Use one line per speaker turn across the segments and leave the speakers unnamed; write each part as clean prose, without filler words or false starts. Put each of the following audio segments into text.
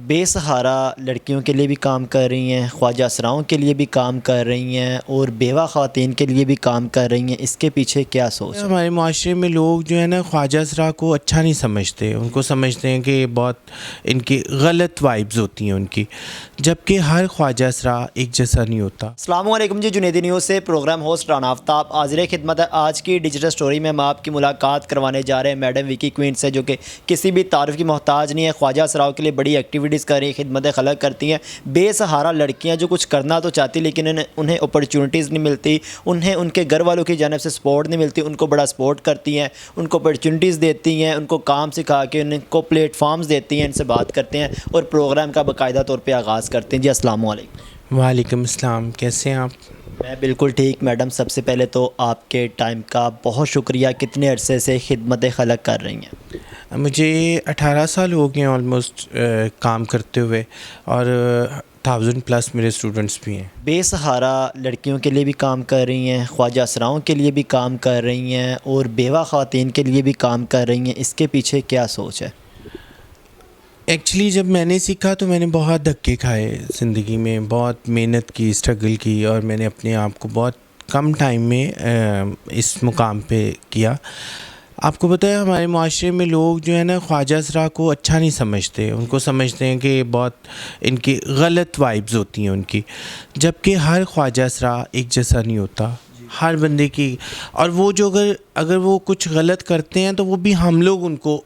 بے سہارا لڑکیوں کے لیے بھی کام کر رہی ہیں، خواجہ اسراؤں کے لیے بھی کام کر رہی ہیں اور بیوہ خواتین کے لیے بھی کام کر رہی ہیں، اس کے پیچھے کیا سوچ ہے؟
ہمارے معاشرے میں لوگ جو ہے نا خواجہ اسرا کو اچھا نہیں سمجھتے، ان کو سمجھتے ہیں کہ بہت ان کی غلط وائبز ہوتی ہیں ان کی، جبکہ ہر خواجہ اسرا ایک جیسا نہیں ہوتا۔
السلام علیکم جی، جنیدی نیوز سے پروگرام ہوسٹ رانا آفتاب حاضر خدمت ہے۔ آج کی ڈیجیٹل سٹوری میں ہم آپ کی ملاقات کروانے جا رہے ہیں میڈم وکی کوئن سے، جو کہ کسی بھی تعارف کی محتاج نہیں ہے، خواجہ اسراؤں کے لیے بڑی ایکٹیویٹیز کر رہی ہیں، خدمت خلق کرتی ہیں۔ بے سہارا لڑکیاں جو کچھ کرنا تو چاہتی لیکن انہیں اپرچونٹیز نہیں ملتی، انہیں ان کے گھر والوں کی جانب سے سپورٹ نہیں ملتی، ان کو بڑا سپورٹ کرتی ہیں، ان کو اپرچونٹیز دیتی ہیں، ان کو کام سکھا کے ان کو پلیٹ فارمز دیتی ہیں، ان سے بات کرتے ہیں اور پروگرام کا باقاعدہ طور پہ آغاز کرتے ہیں۔ جی السلام علیکم۔
وعلیکم السلام، کیسے ہیں آپ؟
میں بالکل ٹھیک میڈم، سب سے پہلے تو آپ کے ٹائم کا بہت شکریہ، کتنے عرصے سے خدمت خلق کر رہی ہیں؟
مجھے 18 سال ہو گئے ہیں آلموسٹ کام کرتے ہوئے، اور 1000+ میرے اسٹوڈنٹس بھی ہیں۔
بے سہارا لڑکیوں کے لیے بھی کام کر رہی ہیں، خواجہ اسراؤں کے لیے بھی کام کر رہی ہیں اور بیوہ خواتین کے لیے بھی کام کر رہی ہیں، اس کے پیچھے کیا سوچ ہے؟
ایکچولی جب میں نے سیکھا تو میں نے بہت دھکے کھائے زندگی میں، بہت محنت کی، اسٹرگل کی، اور میں نے اپنے آپ کو بہت کم ٹائم میں اس مقام پہ کیا۔ آپ کو پتہ ہے ہمارے معاشرے میں لوگ جو ہے نا خواجہ اسرا کو اچھا نہیں سمجھتے، ان کو سمجھتے ہیں کہ بہت ان کی غلط وائبز ہوتی ہیں ان کی، جبکہ ہر خواجہ اسرا ایک جیسا نہیں ہوتا، ہر بندے کی، اور وہ جو اگر وہ کچھ غلط کرتے ہیں تو وہ بھی ہم لوگ ان کو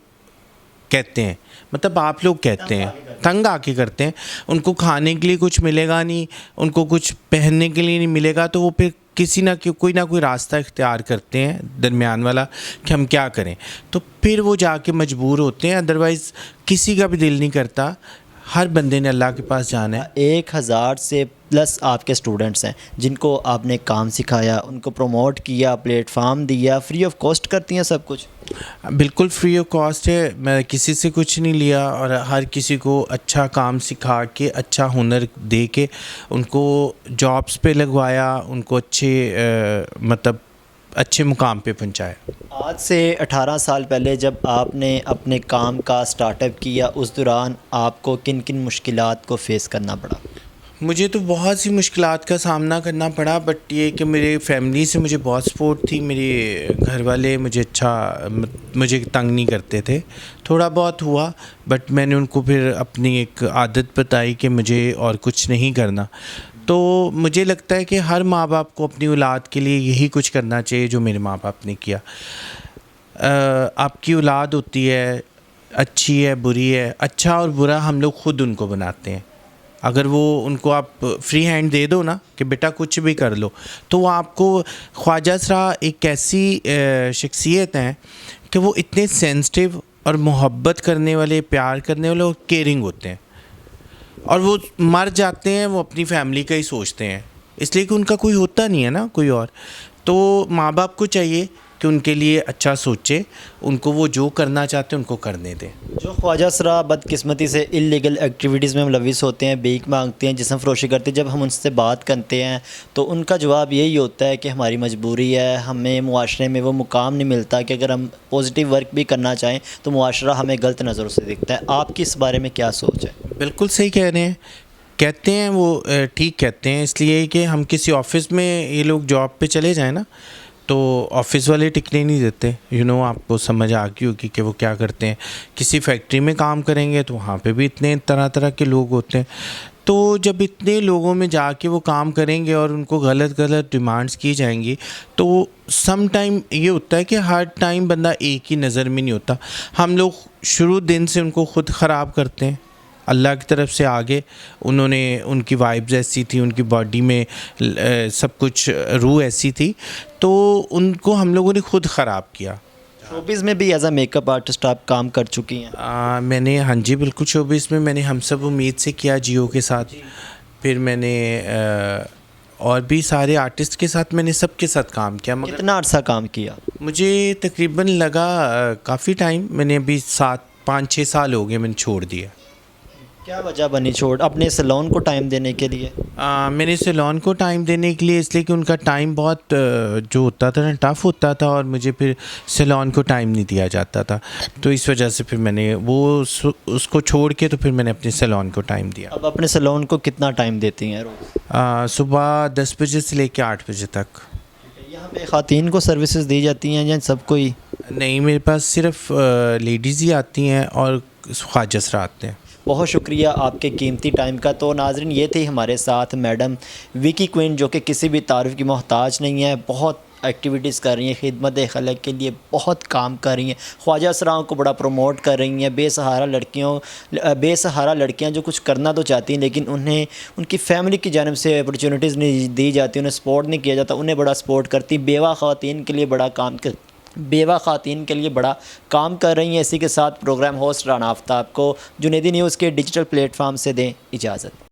کہتے ہیں، مطلب آپ لوگ کہتے ہیں، تنگ آ کے کرتے ہیں، ان کو کھانے کے لیے کچھ ملے گا نہیں، ان کو کچھ پہننے کے لیے نہیں ملے گا، تو وہ پھر کسی نہ کوئی راستہ اختیار کرتے ہیں درمیان والا کہ ہم کیا کریں، تو پھر وہ جا کے مجبور ہوتے ہیں، ادروائز کسی کا بھی دل نہیں کرتا، ہر بندے نے اللہ کے پاس جانا ہے۔
1000 سے پلس آپ کے اسٹوڈنٹس ہیں جن کو آپ نے کام سکھایا، ان کو پروموٹ کیا، پلیٹ فارم دیا، فری آف کاسٹ کرتی ہیں سب کچھ؟
بالکل فری آف کاسٹ ہے، میں کسی سے کچھ نہیں لیا، اور ہر کسی کو اچھا کام سکھا کے، اچھا ہنر دے کے ان کو جابس پہ لگوایا، ان کو اچھے مقام پہ پہنچایا۔
آج سے 18 سال پہلے جب آپ نے اپنے کام کا سٹارٹ اپ کیا، اس دوران آپ کو کن کن مشکلات کو فیس کرنا پڑا؟
مجھے تو بہت سی مشکلات کا سامنا کرنا پڑا، بٹ یہ کہ میرے فیملی سے مجھے بہت سپورٹ تھی، میرے گھر والے مجھے تنگ نہیں کرتے تھے، تھوڑا بہت ہوا، بٹ میں نے ان کو پھر اپنی ایک عادت بتائی کہ مجھے اور کچھ نہیں کرنا۔ تو مجھے لگتا ہے کہ ہر ماں باپ کو اپنی اولاد کے لیے یہی کچھ کرنا چاہیے جو میرے ماں باپ نے کیا۔ آپ کی اولاد ہوتی ہے، اچھی ہے بری ہے، اچھا اور برا ہم لوگ خود ان کو بناتے ہیں۔ اگر وہ ان کو آپ فری ہینڈ دے دو نا کہ بیٹا کچھ بھی کر لو، تو وہ آپ کو، خواجہ اسرا ایک ایسی شخصیت ہیں کہ وہ اتنے سینسٹیو اور محبت کرنے والے، پیار کرنے والے اور کیئرنگ ہوتے ہیں، اور وہ مر جاتے ہیں وہ اپنی فیملی کا ہی سوچتے ہیں، اس لیے کہ ان کا کوئی ہوتا نہیں ہے نا کوئی اور۔ تو ماں باپ کو چاہیے کہ ان کے لیے اچھا سوچے، ان کو وہ جو کرنا چاہتے ہیں ان کو کرنے دیں۔
جو خواجہ اسرا بدقسمتی سے انلیگل ایکٹیویٹیز میں ملوث ہوتے ہیں، بھیک مانگتے ہیں، جسم فروشی کرتے ہیں، جب ہم ان سے بات کرتے ہیں تو ان کا جواب یہی ہوتا ہے کہ ہماری مجبوری ہے، ہمیں معاشرے میں وہ مقام نہیں ملتا کہ اگر ہم پازیٹیو ورک بھی کرنا چاہیں تو معاشرہ ہمیں غلط نظروں سے دیکھتا ہے۔ آپ کی اس بارے میں کیا سوچ ہے؟
بالکل صحیح کہہ رہے ہیں، کہتے ہیں وہ ٹھیک کہتے ہیں، اس لیے کہ ہم کسی آفس میں یہ لوگ جاب پہ چلے جائیں نا تو آفس والے ٹکنے نہیں دیتے، آپ کو سمجھ آ گئی ہوگی کہ وہ کیا کرتے ہیں۔ کسی فیکٹری میں کام کریں گے تو وہاں پہ بھی اتنے طرح طرح کے لوگ ہوتے ہیں، تو جب اتنے لوگوں میں جا کے وہ کام کریں گے اور ان کو غلط ڈیمانڈس کی جائیں گی تو سم ٹائم یہ ہوتا ہے کہ ہر ٹائم بندہ ایک ہی نظر میں نہیں ہوتا، ہم لوگ شروع دن سے ان کو خود خراب کرتے ہیں۔ اللہ کی طرف سے آگے ان کی وائبز ایسی تھی، ان کی باڈی میں سب کچھ روح ایسی تھی، تو ان کو ہم لوگوں نے خود خراب کیا۔
شوبز میں بھی as a make up artist آپ کام کر چکی ہیں؟
میں نے، ہاں جی بالکل، شوبز میں میں نے ہم سب امید سے کیا جیو کے ساتھ، پھر میں نے اور بھی سارے آرٹسٹ کے ساتھ، میں نے سب کے ساتھ کام کیا۔ مگر
کتنا عرصہ کام کیا؟
مجھے تقریباً لگا کافی ٹائم، میں نے ابھی 5-6 سال ہو گئے میں نے چھوڑ دیا۔
کیا وجہ بنی چھوڑ اپنے سیلون کو ٹائم دینے کے لیے؟
میرے سیلون کو ٹائم دینے کے لیے اس لیے کہ ان کا ٹائم بہت جو ہوتا تھا نا ٹف ہوتا تھا، اور مجھے پھر سیلون کو ٹائم نہیں دیا جاتا تھا، تو اس وجہ سے پھر میں نے وہ اس کو چھوڑ کے تو پھر میں نے اپنے سیلون کو ٹائم دیا۔
اب اپنے سیلون کو کتنا ٹائم دیتی ہیں روز؟
صبح 10 بجے سے لے کے 8 بجے تک۔
یہاں پہ خواتین کو سروسز دی جاتی ہیں یا سب کو ہی؟
نہیں، میرے پاس صرف لیڈیز ہی آتی ہیں اور خواجہ حضرات آتے ہیں۔
بہت شکریہ آپ کے قیمتی ٹائم کا۔ تو ناظرین، یہ تھی ہمارے ساتھ میڈم وکی کوئن، جو کہ کسی بھی تعارف کی محتاج نہیں ہے، بہت ایکٹیویٹیز کر رہی ہیں، خدمت خلق کے لیے بہت کام کر رہی ہیں، خواجہ اسراؤں کو بڑا پروموٹ کر رہی ہیں، بے سہارا لڑکیاں جو کچھ کرنا تو چاہتی ہیں لیکن انہیں ان کی فیملی کی جانب سے اپرچونیٹیز نہیں دی جاتی، انہیں سپورٹ نہیں کیا جاتا، انہیں بڑا سپورٹ کرتی، بیوہ خواتین کے لیے بڑا کام کر رہی ہیں۔ اسی کے ساتھ پروگرام ہوسٹ رانا آفتاب کو جنیدی نیوز کے ڈیجیٹل پلیٹ فارم سے دیں اجازت۔